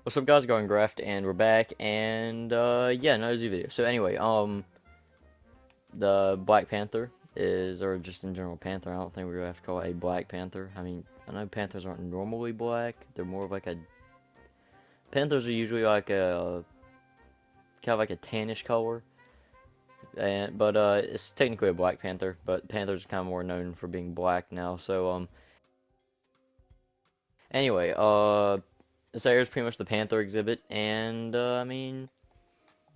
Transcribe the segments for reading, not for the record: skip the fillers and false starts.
What's up, guys? Going Graft, and we're back, and yeah, another zoo video. So anyway, the Black Panther is, or just in general Panther. I don't think we really have to call it a Black Panther. I mean, I know Panthers aren't normally black. They're more of like a Panthers are usually like a kind of like a tannish color, and but it's technically a Black Panther. But Panthers are kind of more known for being black now. So anyway, this area is pretty much the Panther exhibit, and I mean.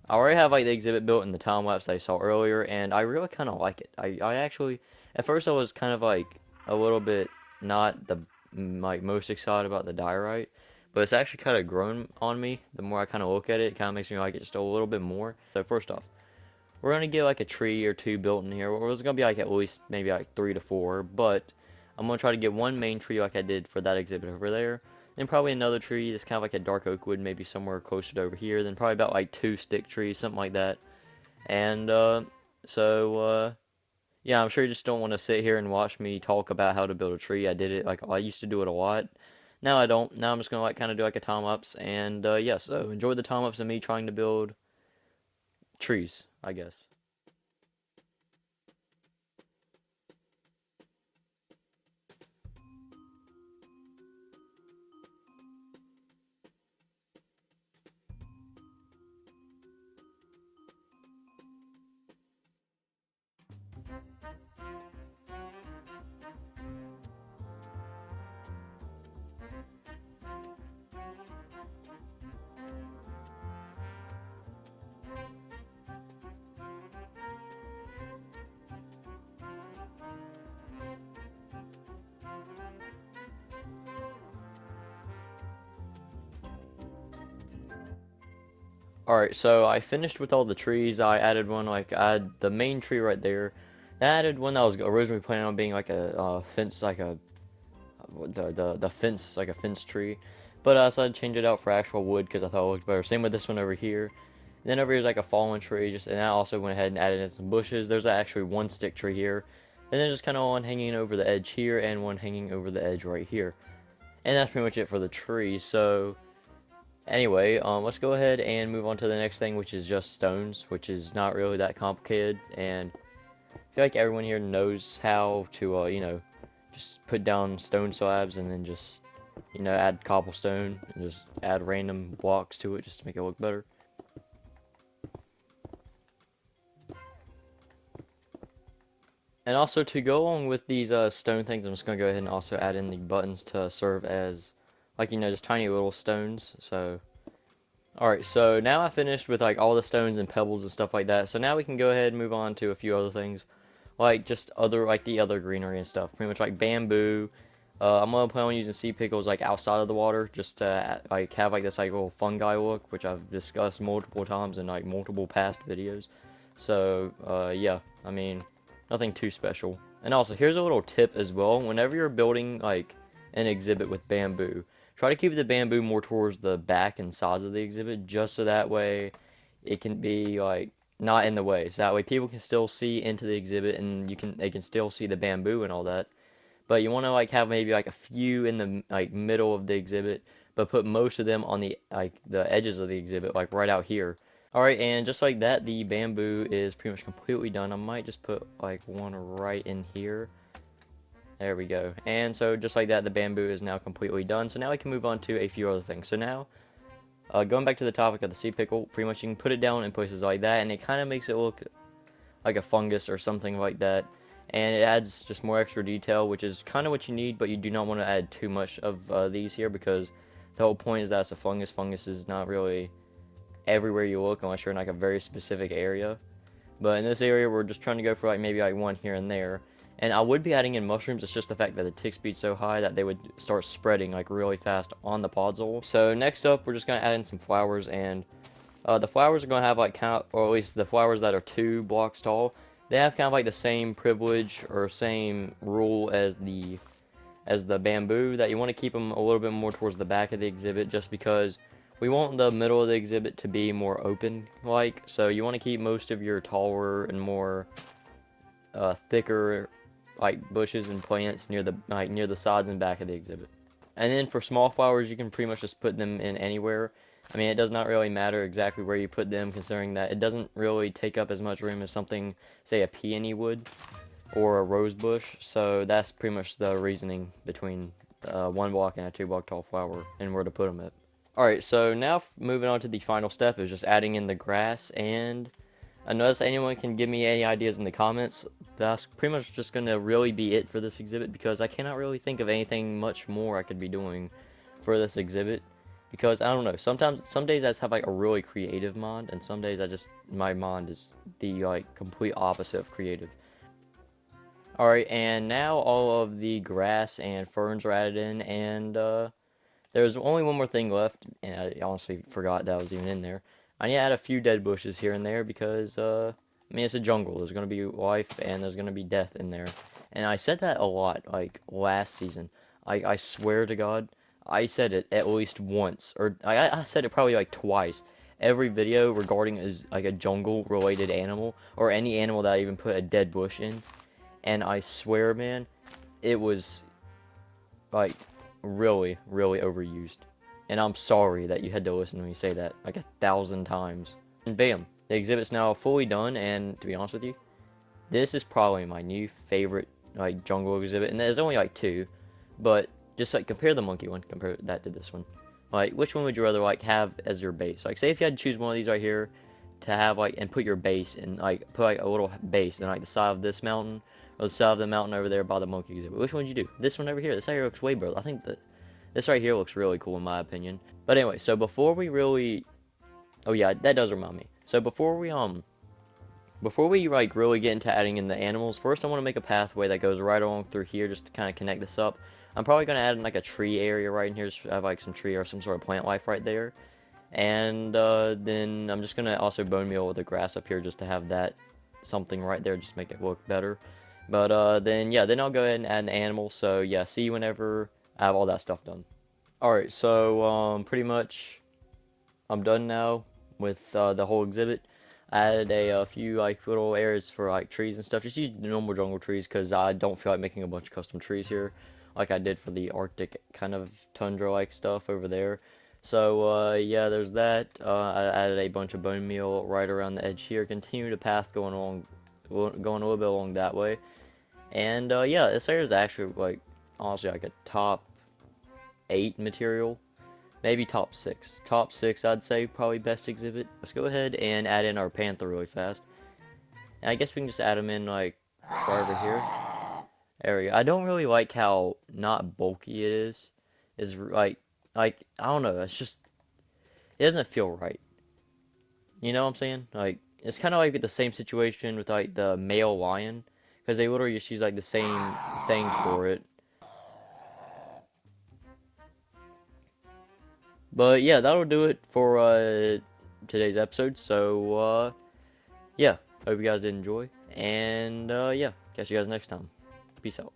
I already have like the exhibit built in the time lapse I saw earlier, and I really kind of like it. I actually, at first I was kind of like a little bit not the like most excited about the diorite, but it's actually kind of grown on me. The more I kind of look at it, it kind of makes me like it just a little bit more. So first off, we're gonna get like a tree or two built in here. Or it's gonna be like at least maybe like 3 to 4, but I'm gonna try to get one main tree like I did for that exhibit over there. Then probably another tree that's kind of like a dark oak wood, maybe somewhere closer to over here. Then probably about like 2 stick trees, something like that. And yeah, I'm sure you just don't want to sit here and watch me talk about how to build a tree. I did it like I used to do it a lot. Now I don't. Now I'm just gonna like kind of do like a time lapse. And yeah, so enjoy the time lapse of me trying to build trees, I guess. Alright, so I finished with all the trees. I added one, like, I had the main tree right there. I added one that was originally planning on being like a fence, like a, the fence, like a fence tree. But I decided to change it out for actual wood because I thought it looked better. Same with this one over here. And then over here is like a fallen tree, just, and I also went ahead and added in some bushes. There's actually one stick tree here. And then just kind of one hanging over the edge here and one hanging over the edge right here. And that's pretty much it for the tree. So anyway, let's go ahead and move on to the next thing, which is just stones, which is not really that complicated, and I feel like everyone here knows how to, just put down stone slabs and then just, add cobblestone and just add random blocks to it just to make it look better. And also to go along with these stone things, I'm just gonna go ahead and also add in the buttons to serve as, like, just tiny little stones. So alright, so now I finished with like all the stones and pebbles and stuff like that. So now we can go ahead and move on to a few other things. Like just other like the other greenery and stuff. Pretty much like bamboo. I'm gonna plan on using sea pickles like outside of the water just to like have like this like little fungi look, which I've discussed multiple times in like multiple past videos. So yeah, I mean nothing too special. And also here's a little tip as well. Whenever you're building like an exhibit with bamboo, try to keep the bamboo more towards the back and sides of the exhibit, just so that way it can be like not in the way. So that way people can still see into the exhibit and they can still see the bamboo and all that. But you want to like have maybe like a few in the like middle of the exhibit, but put most of them on the like the edges of the exhibit, like right out here. Alright, and just like that, the bamboo is pretty much completely done. I might just put like one right in here. There we go. And so just like that, the bamboo is now completely done. So now we can move on to a few other things. So now, going back to the topic of the sea pickle, pretty much you can put it down in places like that, and it kind of makes it look like a fungus or something like that. And it adds just more extra detail, which is kind of what you need, but you do not want to add too much of these here because the whole point is that it's a fungus. Fungus is not really everywhere you look unless you're in like a very specific area. But in this area, we're just trying to go for like maybe like one here and there. And I would be adding in mushrooms, it's just the fact that the tick speed's so high that they would start spreading like really fast on the podzol. So next up, we're just going to add in some flowers, and the flowers are going to have like kind of, or at least the flowers that are 2 blocks tall, they have kind of like the same privilege or same rule as the bamboo, that you want to keep them a little bit more towards the back of the exhibit just because we want the middle of the exhibit to be more open like, so you want to keep most of your taller and more thicker like bushes and plants near the sides and back of the exhibit. And then for small flowers, you can pretty much just put them in anywhere. I mean, it does not really matter exactly where you put them, considering that it doesn't really take up as much room as something, say, a peony would or a rose bush. So that's pretty much the reasoning between 1 block and a 2 block tall flower and where to put them at. Alright, so now moving on to the final step is just adding in the grass, and unless anyone can give me any ideas in the comments, that's pretty much just going to really be it for this exhibit, because I cannot really think of anything much more I could be doing for this exhibit, because I don't know, some days I just have like a really creative mind, and some days my mind is the like complete opposite of creative. Alright, and now all of the grass and ferns are added in, and there's only one more thing left, and I honestly forgot that was even in there. I need to add a few dead bushes here and there because, I mean, it's a jungle. There's going to be life and there's going to be death in there. And I said that a lot, like, last season. I swear to God, I said it at least once, or I said it probably like twice. Every video regarding is like a jungle-related animal, or any animal that I even put a dead bush in. And I swear, man, it was like really, really overused. And I'm sorry that you had to listen to me say that like 1,000 times. And bam, the exhibit's now fully done, and to be honest with you, this is probably my new favorite like jungle exhibit, and there's only like 2, but just like compare the monkey one, compare that to this one. Like, which one would you rather like have as your base? Like, say if you had to choose one of these right here to have like, and put your base in, like put like a little base in like the side of this mountain, or the side of the mountain over there by the monkey exhibit. Which one would you do? This one over here. This right here looks way better. I think that this right here looks really cool in my opinion. But anyway, so before we really, oh yeah, that does remind me. So before we like really get into adding in the animals, first I want to make a pathway that goes right along through here just to kind of connect this up. I'm probably going to add in like a tree area right in here, just have like some tree or some sort of plant life right there. And then I'm just going to also bone meal the grass up here just to have that something right there, just make it look better. But then yeah, then I'll go ahead and add an animal. So yeah, see you whenever I have all that stuff done. Alright, so pretty much I'm done now with the whole exhibit. I added a few like little areas for like trees and stuff. Just use normal jungle trees because I don't feel like making a bunch of custom trees here, like I did for the Arctic kind of tundra-like stuff over there. So yeah, there's that. I added a bunch of bone meal right around the edge here. Continue the path going along, going a little bit along that way. And yeah, this area is actually like honestly like a top 8 material. Maybe top 6. Top 6, I'd say, probably best exhibit. Let's go ahead and add in our Panther really fast. And I guess we can just add them in, like, right over here. There we go. I don't really like how not bulky it is. Is like, I don't know, it's just, it doesn't feel right. You know what I'm saying? Like, it's kind of like the same situation with, like, the male lion. Because they literally just use, like, the same thing for it. But yeah, that'll do it for today's episode. So yeah, hope you guys did enjoy, and yeah, catch you guys next time. Peace out.